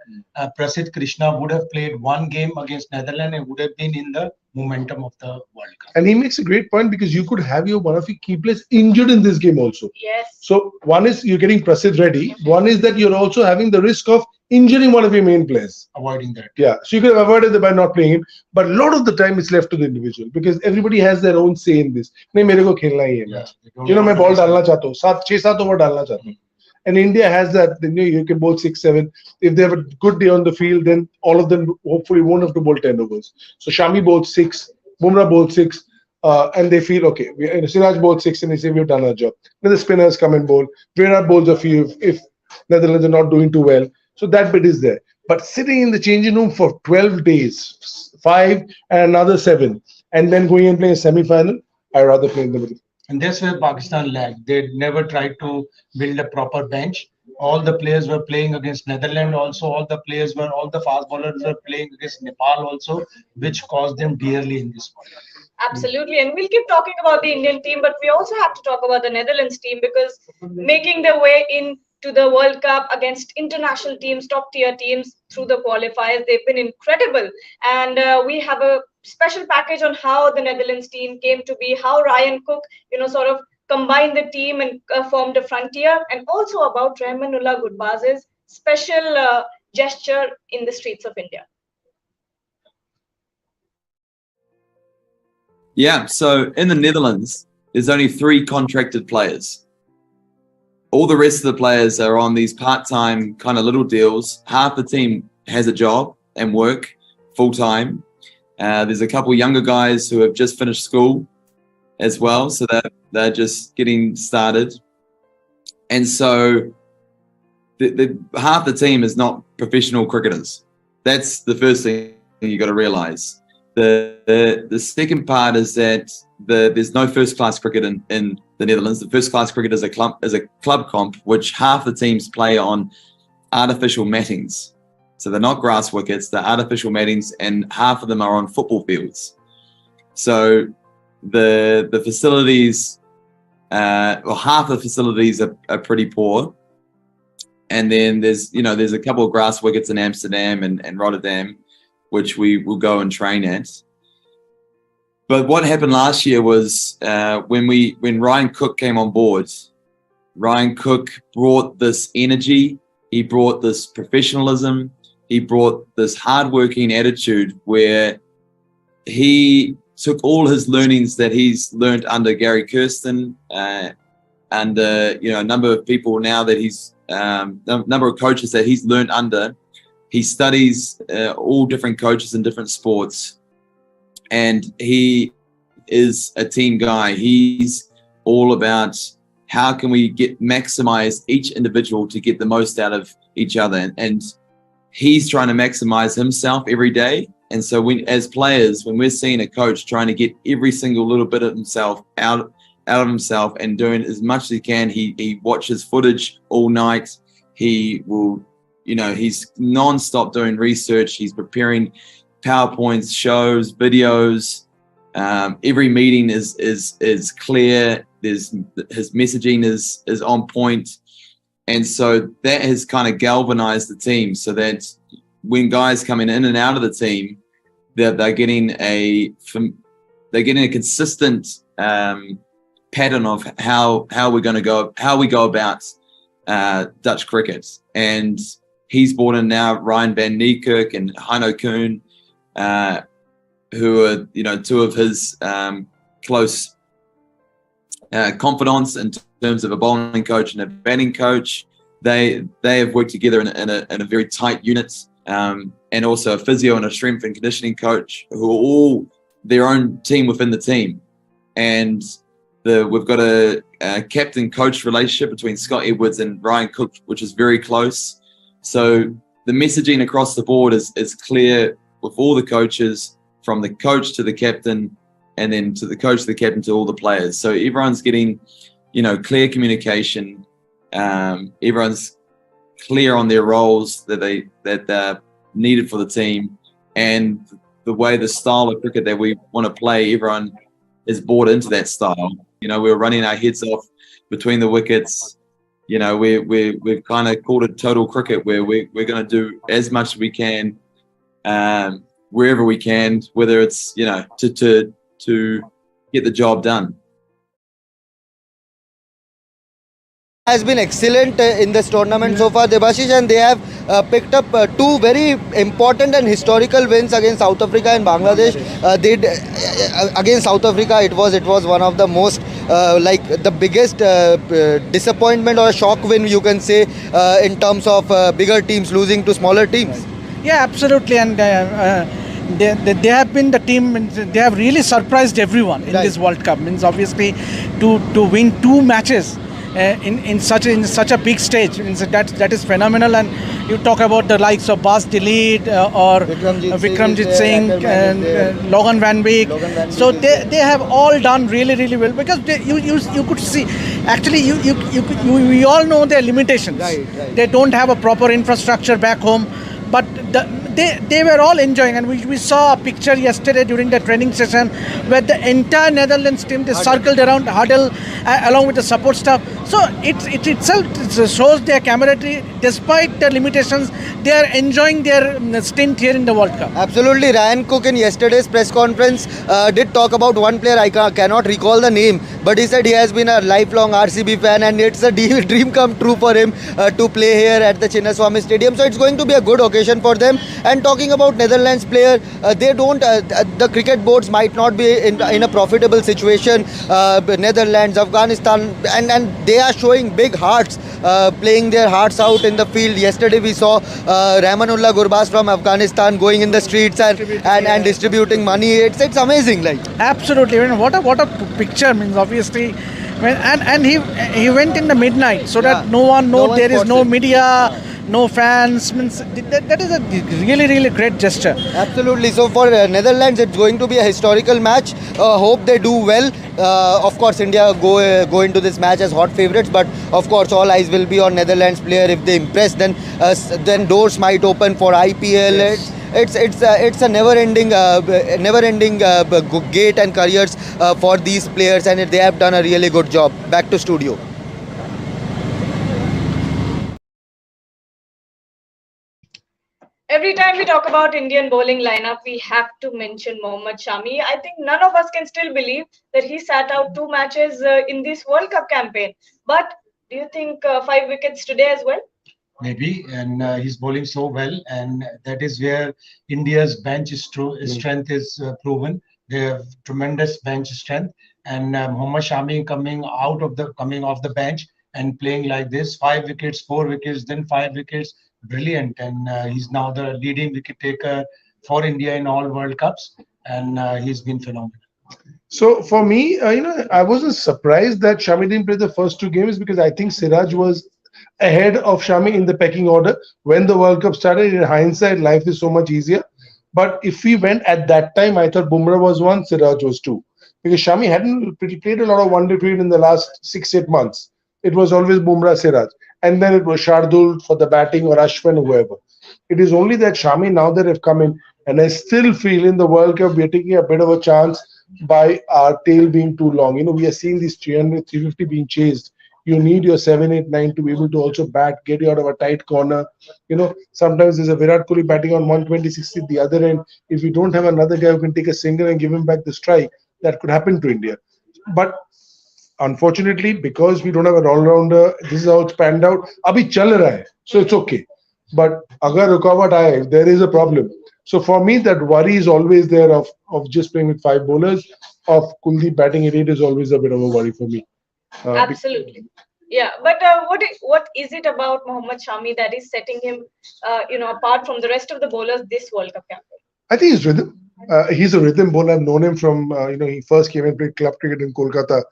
S12: Prasidh Krishna would have played one game against Netherlands and would have been in the momentum of the World Cup.
S13: And he makes a great point because you could have one of your key players injured in this game also.
S2: Yes.
S13: So one is you're getting Prasidh ready. One is that you're also having the risk of injuring one of your main players.
S12: Avoiding that.
S13: Yeah. So you could have avoided it by not playing him. But a lot of the time it's left to the individual because everybody has their own say in this. नहीं मेरे को खेलना ही है match. मैं ball डालना चाहता हूँ. 6-7 over डालना चाहता हूँ. And India has that. You can bowl 6-7. If they have a good day on the field, then all of them hopefully won't have to bowl 10 overs. So Shami bowled 6, Bumrah bowled 6, and they feel okay. Siraj bowled 6, and they say we've done our job. Then the spinners come and bowl. Virat bowls a few if Netherlands are not doing too well. So that bit is there. But sitting in the changing room for 12 days, 5 and another 7, and then going and playing a semi-final, I'd rather play in the middle.
S12: And that's where Pakistan lagged. They never tried to build a proper bench. All the players were playing against Netherlands also. All the fast bowlers were playing against Nepal also, which cost them dearly in this one.
S7: Absolutely. And we'll keep talking about the Indian team, but we also have to talk about the Netherlands team, because making their way into the World Cup against international teams, top tier teams through the qualifiers, they've been incredible. And we have a special package on how the Netherlands team came to be, how Ryan Cook, sort of combined the team and formed a frontier, and also about Rahmanullah Gurbaz's special gesture in the streets of India.
S8: Yeah, so in the Netherlands, there's only 3 contracted players. All the rest of the players are on these part-time kind of little deals. Half the team has a job and work full-time. There's a couple younger guys who have just finished school as well, so that they're just getting started. And so half the team is not professional cricketers. That's the first thing you got to realize. The second part is that there's no first-class cricket in the Netherlands. The first-class cricket is a club comp, which half the teams play on artificial mattings. So they're not grass wickets, they're artificial mattings, and half of them are on football fields. So the facilities, half the facilities are pretty poor. And then there's a couple of grass wickets in Amsterdam and Rotterdam, which we will go and train at. But what happened last year was when Ryan Cook came on board, Ryan Cook brought this energy, he brought this professionalism, he brought this hardworking attitude where he took all his learnings that he's learned under Gary Kirsten, under a number of people now that he's number of coaches that he's learned under. He studies all different coaches in different sports, and he is a team guy. He's all about how can we maximize each individual to get the most out of each other, and he's trying to maximize himself every day. And so as players, when we're seeing a coach trying to get every single little bit of himself out of himself and doing as much as he can, he watches footage all night. He will, he's non-stop doing research. He's preparing PowerPoints, shows, videos. Every meeting is clear. His messaging is on point. And so that has kind of galvanized the team so that when guys coming in and out of the team, they're getting a consistent pattern of how we go about Dutch cricket. And
S14: he's brought in now Ryan van Niekerk and Heino Kuhn, who are, you know, two of his close confidants in terms of a bowling coach and a batting coach. They have worked together in a very tight unit, and also a physio and a strength and conditioning coach who are all their own team within the team. And we've got a captain-coach relationship between Scott Edwards and Ryan Cook, which is very close. So the messaging across the board is clear with all the coaches, from the coach to the captain, and then to the coach to the captain to all the players. So everyone's getting, you know, clear communication. Everyone's clear on their roles that they're needed for the team, and the way, the style of cricket that we want to play. Everyone is bought into that style. You know, we're running our heads off between the wickets. You know, we've kind of called it total cricket, where we're going to do as much as we can, wherever we can, whether it's, you know, to get the job done.
S4: Has been excellent in this tournament so far, Debashish, and they have picked up two very important and historical wins against South Africa and Bangladesh. Against South Africa, it was one of the most like the biggest disappointment or shock win, you can say, in terms of bigger teams losing to smaller teams.
S5: Yeah, absolutely, and they have been the team. They have really surprised everyone in this World Cup. Means obviously to win two matches in such a big stage, means that is phenomenal. And you talk about the likes of Bas Delete or Vikramjit Singh and Logan Van Beek. So they have all done really well, because you could see, actually we all know their limitations. They don't have a proper infrastructure back home, but they were all enjoying, and we saw a picture yesterday during the training session where the entire Netherlands team, they circled around, huddle along with the support staff. So it itself shows their camaraderie. Despite their limitations, they are enjoying their stint here in the World Cup.
S4: Absolutely. Ryan Cook in yesterday's press conference did talk about one player, I cannot recall the name, but he said he has been a lifelong RCB fan, and it's a dream come true for him to play here at the Chinnaswamy Stadium. So it's going to be a good occasion for them. And talking about Netherlands player, they don't. The cricket boards might not be in a profitable situation. Netherlands, Afghanistan, and they are showing big hearts, playing their hearts out in the field. Yesterday we saw Rahmanullah Gurbaz from Afghanistan going in the streets and distributing money. It's amazing, like.
S5: Absolutely. I mean, what a picture. Means obviously, and he went in the midnight, so that no one knows, there is no media, no fans. Means that is a really great gesture.
S4: Absolutely. So for Netherlands, it's going to be a historical match. Hope they do well. Of course, India go into this match as hot favourites, but of course, all eyes will be on Netherlands player. If they impress, then doors might open for IPL. Yes. It's a never-ending gate and careers for these players, and they have done a really good job. Back to studio.
S7: Every time we talk about Indian bowling lineup, we have to mention Mohammad Shami. I think none of us can still believe that he sat out two matches in this World Cup campaign. But do you think 5 wickets today as well?
S12: Maybe, and he's bowling so well, and that is where India's bench strength is proven. They have tremendous bench strength, and Mohammad Shami coming off the bench and playing like this, 5 wickets, 4 wickets, then 5 wickets. Brilliant, and he's now the leading wicket taker for India in all World Cups, and he's been phenomenal.
S13: So for me, I wasn't surprised that Shami didn't play the first 2 games, because I think Siraj was ahead of Shami in the pecking order when the World Cup started. In hindsight, life is so much easier. But if we went at that time, I thought Bumrah was 1, Siraj was 2, because Shami hadn't played a lot of one-day cricket in the last 6-8 months. It was always Bumrah, Siraj. And then it was Shardul for the batting, or Ashwin, or whoever. It is only that Shami, now that have come in, and I still feel in the World Cup we are taking a bit of a chance by our tail being too long. We are seeing these 300, 350 being chased. You need your 7, 8, 9 to be able to also bat, get you out of a tight corner. Sometimes there's a Virat Kohli batting on 120, 60 at the other end. If you don't have another guy who can take a single and give him back the strike, that could happen to India. But unfortunately, because we don't have an all-rounder, this is how it's panned out. Abhi chal raha hai, so it's okay. But agar rukawat aaye, if there is a problem. So for me, that worry is always there of just playing with 5 bowlers. Of Kuldeep batting at 8 is always a bit of a worry for me.
S7: Absolutely. Yeah, but what is it about Mohammad Shami that is setting him, apart from the rest of the bowlers this World Cup campaign?
S13: I think his rhythm. He's a rhythm bowler. I've known him from, he first came and played club cricket in Kolkata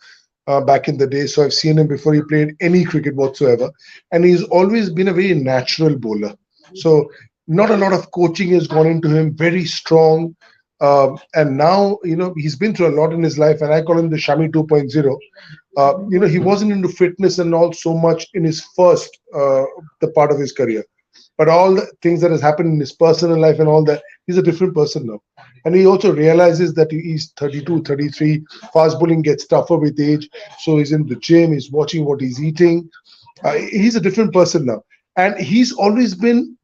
S13: back in the day. So I've seen him before he played any cricket whatsoever. And he's always been a very natural bowler. So not a lot of coaching has gone into him, very strong. And now, he's been through a lot in his life, and I call him the Shami 2.0. He wasn't into fitness and all so much in his first the part of his career. But all the things that has happened in his personal life and all that, he's a different person now. And he also realizes that he's 32, 33. Fast bowling gets tougher with age. So he's in the gym, he's watching what he's eating. He's a different person now. And he's always been,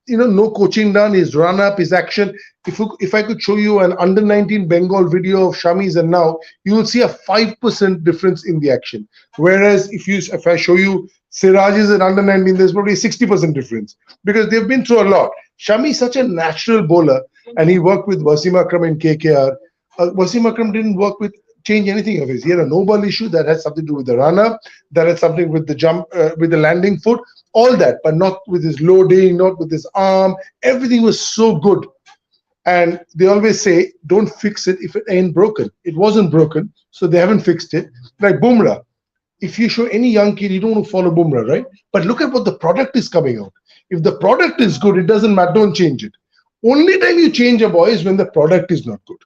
S13: no coaching done, his run up, his action. If I could show you an under 19 Bengal video of Shami's and now, you will see a 5% difference in the action. Whereas if I show you Siraj's and under 19, there's probably a 60% difference because they've been through a lot. Shami is such a natural bowler, and he worked with Wasim Akram in KKR. Wasim Akram didn't change anything of his. He had a no-ball issue that had something to do with the run-up, that had something with the jump, with the landing foot, all that, but not with his loading, not with his arm. Everything was so good. And they always say, don't fix it if it ain't broken. It wasn't broken, so they haven't fixed it. Like Bumrah. If you show any young kid, you don't want to follow Bumrah, right? But look at what the product is coming out. If the product is good, it doesn't matter, don't change it. Only time you change a boy is when the product is not good.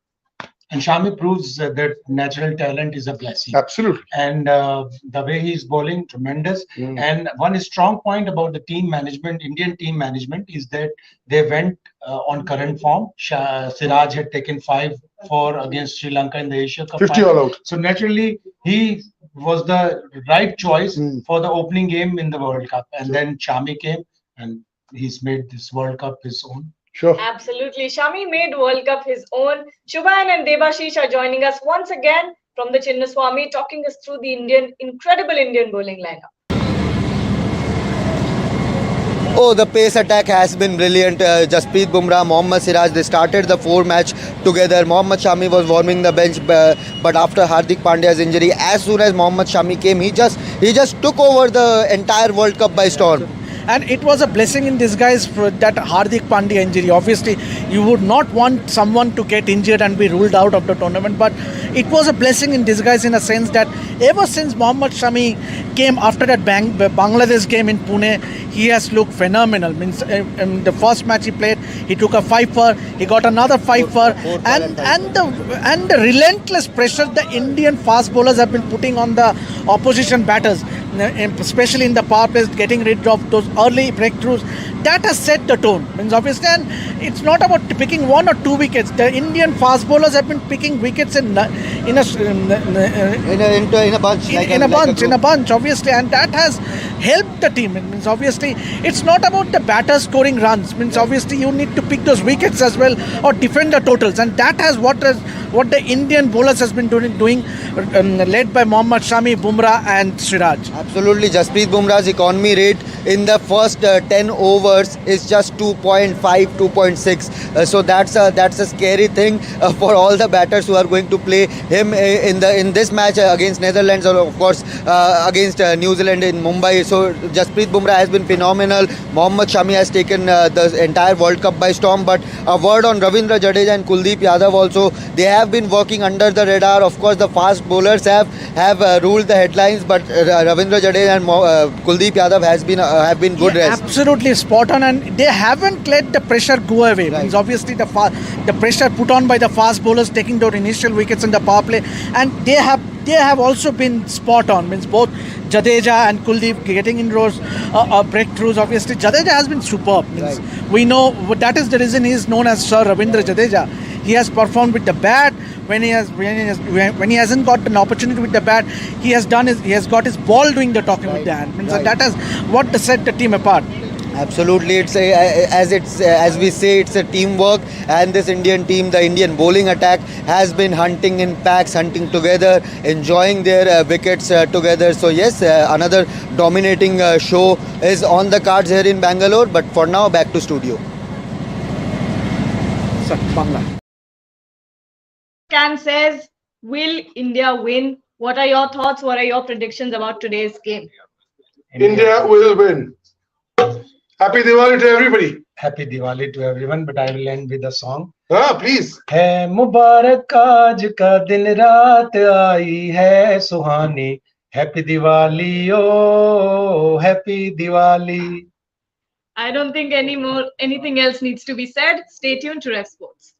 S12: And Shami proves that natural talent is a blessing.
S13: Absolutely.
S12: And the way he's bowling, tremendous. And one strong point about the team management, Indian team management, is that they went on current form. Siraj had taken 5 for against Sri Lanka in the Asia Cup
S13: 50 all out.
S12: So naturally, he was the right choice for the opening game in the World Cup. And then Shami came and he's made this World Cup his own.
S13: Sure.
S7: Absolutely. Shami made World Cup his own. Shubhan and Debashish are joining us once again from the Chinnaswamy, talking us through the incredible Indian bowling lineup.
S4: Oh, the pace attack has been brilliant. Jasprit Bumrah, Mohammad Siraj, they started the 4-match together. Mohammad Shami was warming the bench, but after Hardik Pandya's injury, as soon as Mohammad Shami came, he just took over the entire World Cup by storm.
S5: And it was a blessing in disguise for that Hardik Pandya injury. Obviously, you would not want someone to get injured and be ruled out of the tournament, but it was a blessing in disguise in a sense that ever since Mohammad Shami came after that Bangladesh game in Pune, he has looked phenomenal. Means in the first match he played, he took a 5-for, he got another 5-for, and the relentless pressure the Indian fast bowlers have been putting on the opposition batters, especially in the power plays, getting rid of those early breakthroughs, that has set the tone. Means obviously, and it's not about picking 1 or 2 wickets. The Indian fast bowlers have been picking wickets in a bunch, obviously, and that has helped the team. It means obviously it's not about the batters scoring runs. Means obviously you need to pick those wickets as well or defend the totals, and that has what the Indian bowlers has been doing led by Mohammad Shami, Bumrah and Siraj.
S4: Absolutely. Jasprit Bumrah's economy rate in the first 10 overs is just 2.5, 2.6. So that's a scary thing for all the batters who are going to play him in this match against Netherlands, or of course against New Zealand in Mumbai. So Jasprit Bumrah has been phenomenal. Mohammad Shami has taken the entire World Cup by storm. But a word on Ravindra Jadeja and Kuldeep Yadav also. They have been working under the radar. Of course, the fast bowlers have ruled the headlines, but Ravindra Jadeja and Kuldeep Yadav have been good rest.
S5: Absolutely spot on, and they haven't let the pressure go away. Right. Means obviously the pressure put on by the fast bowlers taking their initial wickets in the power play, and they have also been spot on. Means both Jadeja and Kuldeep getting in rows breakthroughs. Obviously, Jadeja has been superb. Means we know that is the reason he is known as Sir Ravindra Jadeja. He has performed with the bat. When he hasn't got an opportunity with the bat, he has got his ball doing the talking with the hand. Means that is what set the team apart.
S4: Absolutely, as we say, it's a teamwork, and this Indian team, the Indian bowling attack, has been hunting in packs, hunting together, enjoying their wickets together. So yes, another dominating show is on the cards here in Bangalore. But for now, back to studio.
S7: Can says, will India win? What are your thoughts? What are your predictions about today's game?
S13: India will win. Happy Diwali to everybody.
S12: Happy Diwali to everyone, but I will end with a song.
S13: Please.
S12: है मुबारक आज का दिन रात आई है सुहानी. Happy Diwali, oh, Happy Diwali.
S7: I don't think anything else needs to be said. Stay tuned to Ref Sports.